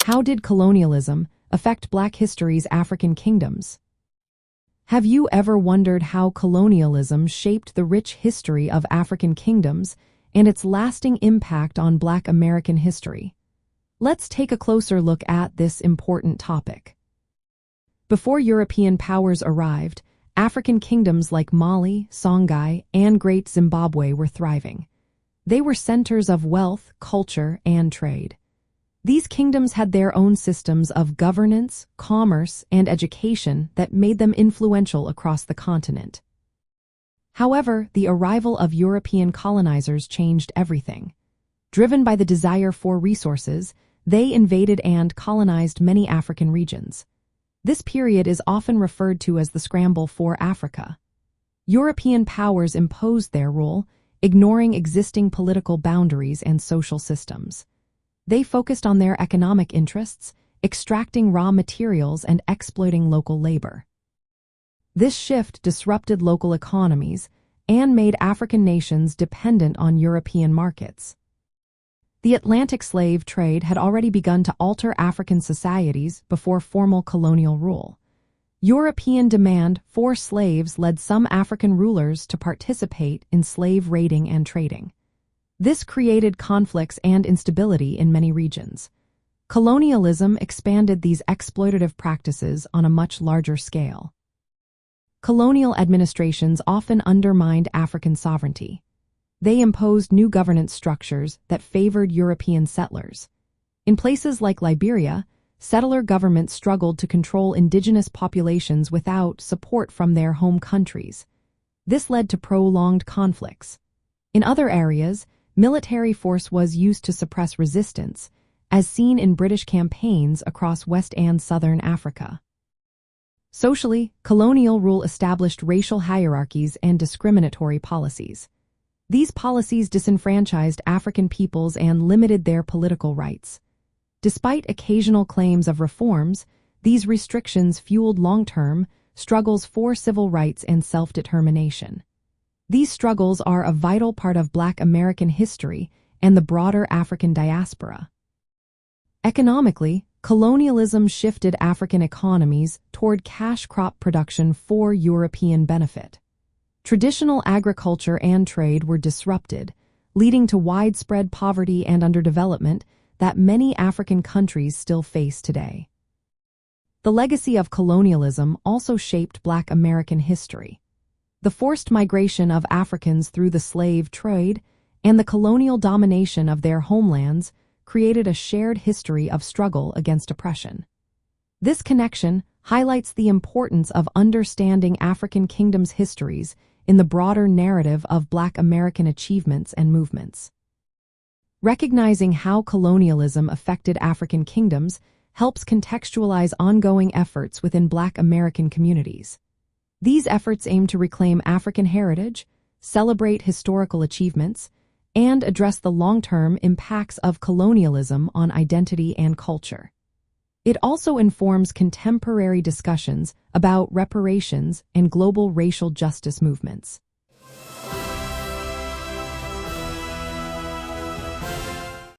How did colonialism affect Black history's African kingdoms? Have you ever wondered how colonialism shaped the rich history of African kingdoms and its lasting impact on Black American history? Let's take a closer look at this important topic. Before European powers arrived, African kingdoms like Mali, Songhai, and Great Zimbabwe were thriving. They were centers of wealth, culture, and trade. These kingdoms had their own systems of governance, commerce, and education that made them influential across the continent. However, the arrival of European colonizers changed everything. Driven by the desire for resources, they invaded and colonized many African regions. This period is often referred to as the Scramble for Africa. European powers imposed their rule, ignoring existing political boundaries and social systems. They focused on their economic interests, extracting raw materials and exploiting local labor. This shift disrupted local economies and made African nations dependent on European markets. The Atlantic slave trade had already begun to alter African societies before formal colonial rule. European demand for slaves led some African rulers to participate in slave raiding and trading. This created conflicts and instability in many regions. Colonialism expanded these exploitative practices on a much larger scale. Colonial administrations often undermined African sovereignty. They imposed new governance structures that favored European settlers. In places like Liberia, settler governments struggled to control indigenous populations without support from their home countries. This led to prolonged conflicts. In other areas, military force was used to suppress resistance, as seen in British campaigns across West and Southern Africa. Socially, colonial rule established racial hierarchies and discriminatory policies. These policies disenfranchised African peoples and limited their political rights. Despite occasional claims of reforms, these restrictions fueled long-term struggles for civil rights and self-determination. These struggles are a vital part of Black American history and the broader African diaspora. Economically, colonialism shifted African economies toward cash crop production for European benefit. Traditional agriculture and trade were disrupted, leading to widespread poverty and underdevelopment that many African countries still face today. The legacy of colonialism also shaped Black American history. The forced migration of Africans through the slave trade and the colonial domination of their homelands created a shared history of struggle against oppression. This connection highlights the importance of understanding African kingdoms' histories in the broader narrative of Black American achievements and movements. Recognizing how colonialism affected African kingdoms helps contextualize ongoing efforts within Black American communities. These efforts aim to reclaim African heritage, celebrate historical achievements, and address the long-term impacts of colonialism on identity and culture. It also informs contemporary discussions about reparations and global racial justice movements.